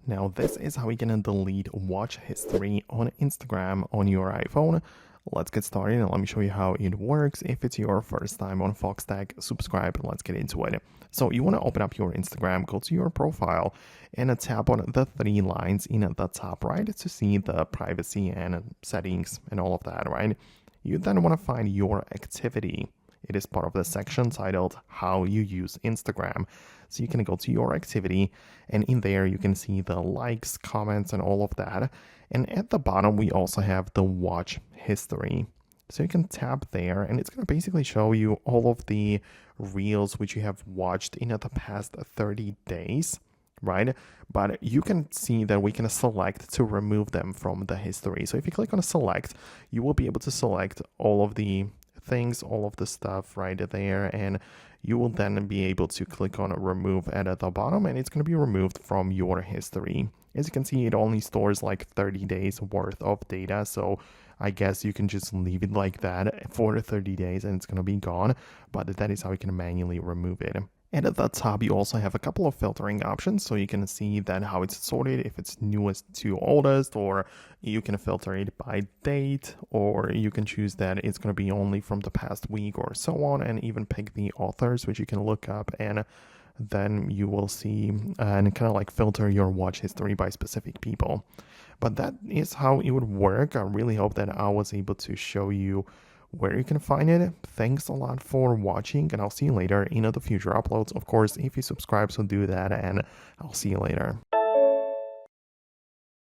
Now, this is how you can delete watch history on Instagram on your iPhone. Let's get started and let me show you how it works. If it's your first time on Foxtecc, subscribe and let's get into it. So you want to open up your Instagram, go to your profile and tap on the three lines in the top right to see the privacy and settings and all of that, right? You then want to find your activity. It is part of the section titled How You Use Instagram. So you can go to your activity and in there you can see the likes, comments, and all of that. And at the bottom, we also have the watch history. So you can tap there and it's going to basically show you all of the reels which you have watched in the past 30 days. Right? But you can see that we can select to remove them from the history. So if you click on select, you will be able to select all of the things, all of the stuff right there, and you will then be able to click on remove at the bottom and it's going to be removed from your history. As you can see, it only stores like 30 days worth of data, so I guess you can just leave it like that for 30 days and it's going to be gone, but that is how you can manually remove it. And at the top, you also have a couple of filtering options, so you can see that how it's sorted, if it's newest to oldest, or you can filter it by date, or you can choose that it's going to be only from the past week or so on, and even pick the authors, which you can look up, and then you will see and kind of like filter your watch history by specific people. But that is how it would work. I really hope that I was able to show you where you can find it. Thanks a lot for watching and I'll see you later in the future uploads. Of course, if you subscribe, so do that and I'll see you later.